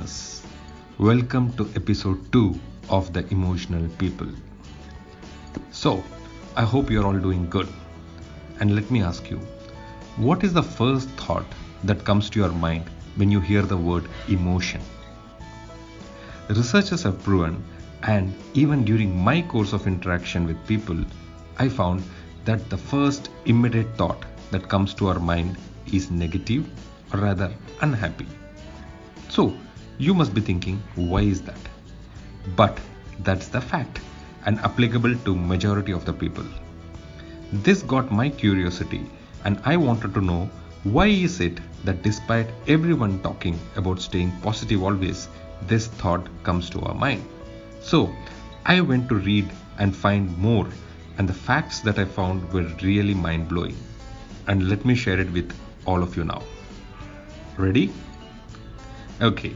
listeners, welcome to episode 2 of The Emotional People. So, I hope you're all doing good. And let me ask you, what is the first thought that comes to your mind when you hear the word emotion? Researchers have proven, and even during my course of interaction with people, I found that the first immediate thought that comes to our mind is negative or rather unhappy. So, you must be thinking, why is that? But that's the fact and applicable to majority of the people. This got my curiosity and I wanted to know why is it that despite everyone talking about staying positive always, this thought comes to our mind. So, I went to read and find more, and the facts that I found were really mind-blowing. And let me share it with all of you now. Ready? Okay,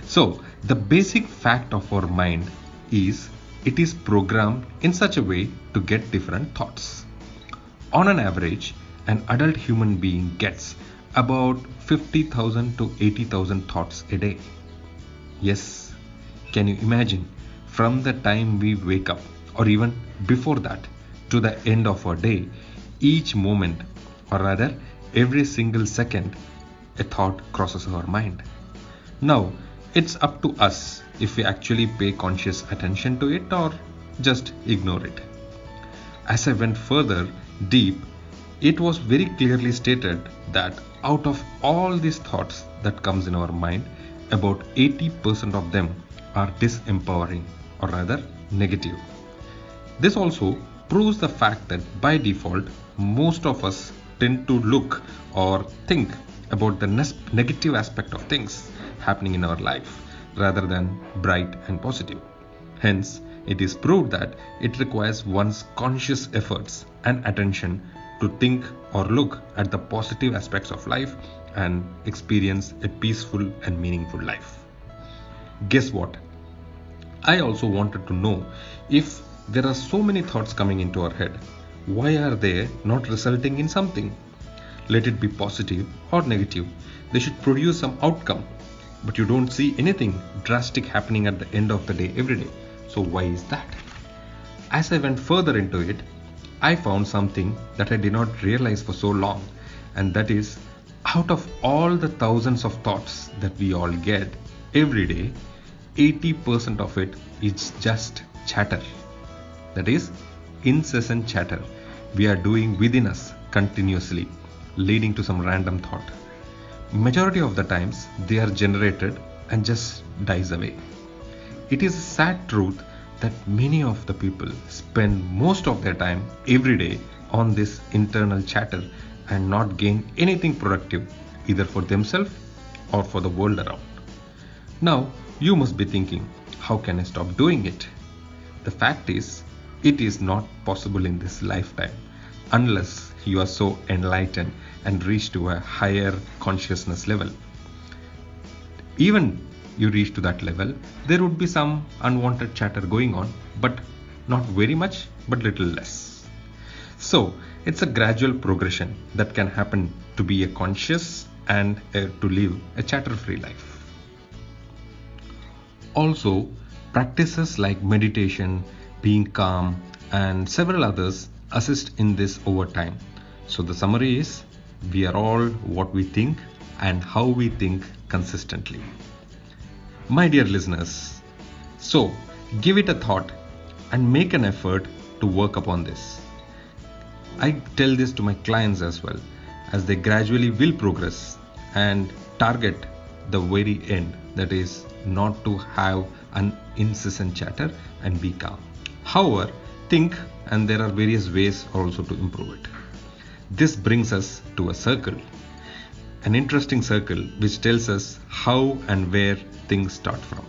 so the basic fact of our mind is it is programmed in such a way to get different thoughts. On an average, an adult human being gets about 50,000 to 80,000 thoughts a day. Yes, can you imagine from the time we wake up or even before that to the end of our day, each moment or rather every single second, a thought crosses our mind. Now, it's up to us if we actually pay conscious attention to it or just ignore it. As I went further deep, it was very clearly stated that out of all these thoughts that comes in our mind, about 80% of them are disempowering or rather negative. This also proves the fact that by default, most of us tend to look or think about the negative aspect of things happening in our life rather than bright and positive. Hence, it is proved that it requires one's conscious efforts and attention to think or look at the positive aspects of life and experience a peaceful and meaningful life. Guess what? I also wanted to know if there are so many thoughts coming into our head, why are they not resulting in something? Let it be positive or negative, they should produce some outcome. But you don't see anything drastic happening at the end of the day every day. So why is that? As I went further into it, I found something that I did not realize for so long, and that is out of all the thousands of thoughts that we all get every day, 80% of it is just chatter. That is incessant chatter we are doing within us continuously, leading to some random thought. Majority of the times they are generated and just dies away. It is a sad truth that many of the people spend most of their time every day on this internal chatter and not gain anything productive either for themselves or for the world around. Now you must be thinking, how can I stop doing it? The fact is, it is not possible in this lifetime unless you are so enlightened and reach to a higher consciousness level. Even you reach to that level, there would be some unwanted chatter going on, but not very much, but little less. So it's a gradual progression that can happen to be a conscious and to live a chatter-free life. Also, practices like meditation, being calm, and several others assist in this over time. So the summary is, we are all what we think and how we think consistently. My dear listeners, so give it a thought and make an effort to work upon this. I tell this to my clients as well, as they gradually will progress and target the very end, that is not to have an incessant chatter and be calm. However, think, and there are various ways also to improve it. This brings us to a circle, an interesting circle which tells us how and where things start from.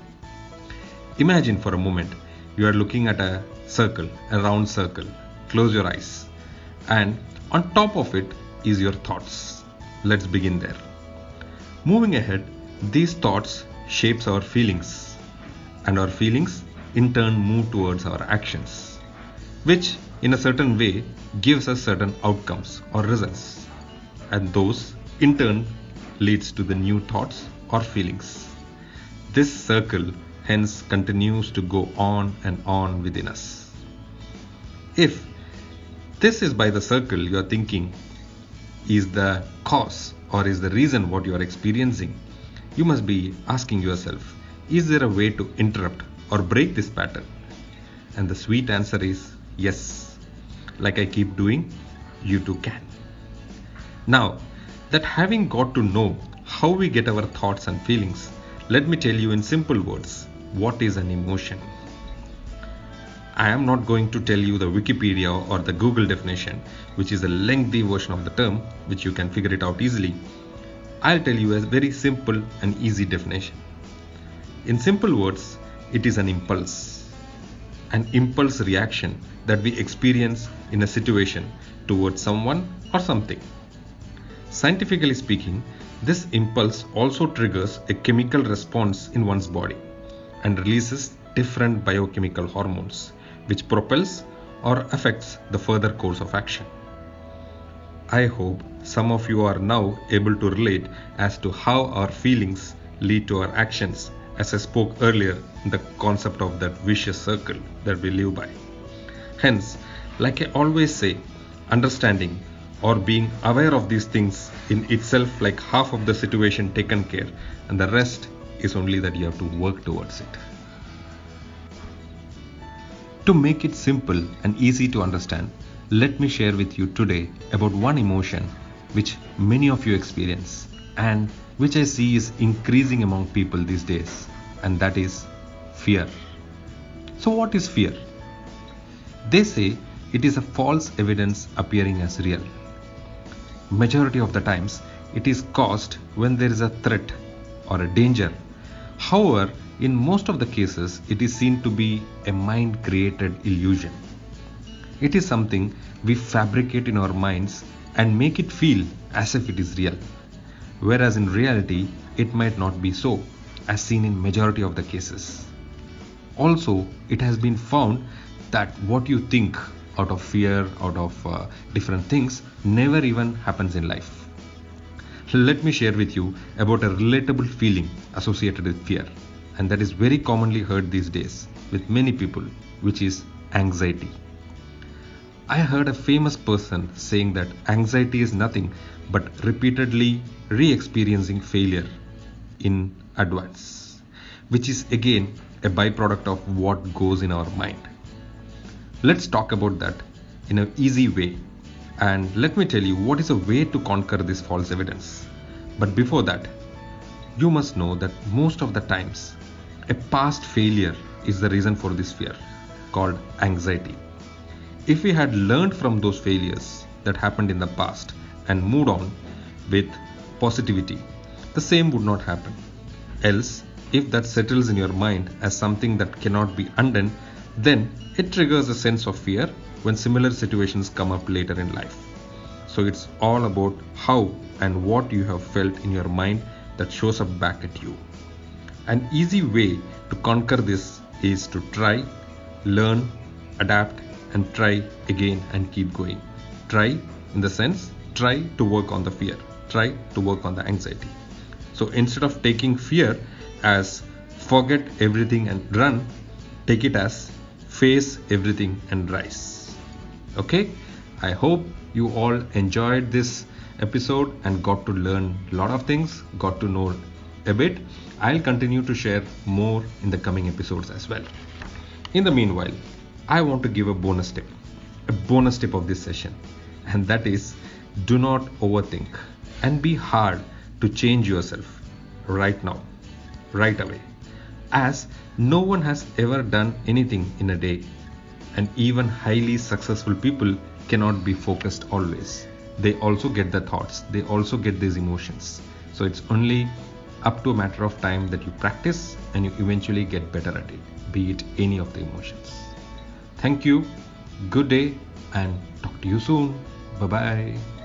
Imagine for a moment you are looking at a circle, a round circle. Close your eyes, and on top of it is your thoughts. Let's begin there. Moving ahead, these thoughts shapes our feelings, and our feelings in turn move towards our actions, which in a certain way gives us certain outcomes or results, and those in turn leads to the new thoughts or feelings. this circle hence continues to go on and on within us. If this is by the circle you are thinking is the cause or is the reason what you are experiencing, you must be asking yourself, is there a way to interrupt or break this pattern? And the sweet answer is yes. Like I keep doing, you too can. Now, that having got to know how we get our thoughts and feelings, let me tell you in simple words, what is an emotion? I am not going to tell you the Wikipedia or the Google definition, which is a lengthy version of the term, which you can figure it out easily. I'll tell you a very simple and easy definition. In simple words, it is an impulse reaction that we experience in a situation towards someone or something. Scientifically speaking, this impulse also triggers a chemical response in one's body and releases different biochemical hormones, which propels or affects the further course of action. I hope some of you are now able to relate as to how our feelings lead to our actions, as I spoke earlier in the concept of that vicious circle that we live by. Hence, like I always say, understanding or being aware of these things in itself like half of the situation taken care, and the rest is only that you have to work towards it. To make it simple and easy to understand, let me share with you today about one emotion which many of you experience and which I see is increasing among people these days, and that is fear. So what is fear? They say it is a false evidence appearing as real. Majority of the times it is caused when there is a threat or a danger. However, in most of the cases it is seen to be a mind created illusion. It is something we fabricate in our minds and make it feel as if it is real, whereas in reality it might not be so, as seen in majority of the cases. Also, it has been found that what you think out of fear, out of different things, never even happens in life. Let me share with you about a relatable feeling associated with fear, and that is very commonly heard these days with many people, which is anxiety. I heard a famous person saying that anxiety is nothing but repeatedly re-experiencing failure in advance, which is again a byproduct of what goes in our mind. Let's talk about that in an easy way, and let me tell you what is a way to conquer this false evidence. But before that, you must know that most of the times a past failure is the reason for this fear, called anxiety. If we had learned from those failures that happened in the past and moved on with positivity, the same would not happen. Else, if that settles in your mind as something that cannot be undone, then it triggers a sense of fear when similar situations come up later in life. So it's all about how and what you have felt in your mind that shows up back at you. An easy way to conquer this is to try, learn, adapt, and try again and keep going. Try in the sense, try to work on the fear, try to work on the anxiety. So instead of taking fear as forget everything and run, take it as face everything and rise. Okay, I hope you all enjoyed this episode and got to learn a lot of things, got to know a bit. I'll continue to share more in the coming episodes as well. In the meanwhile, I want to give a bonus tip of this session, and that is, do not overthink and be hard to change yourself right now, right away, as no one has ever done anything in a day, and even highly successful people cannot be focused always. They also get the thoughts, they also get these emotions. So it's only up to a matter of time that you practice and you eventually get better at it, be it any of the emotions. Thank you, good day, and talk to you soon. Bye bye.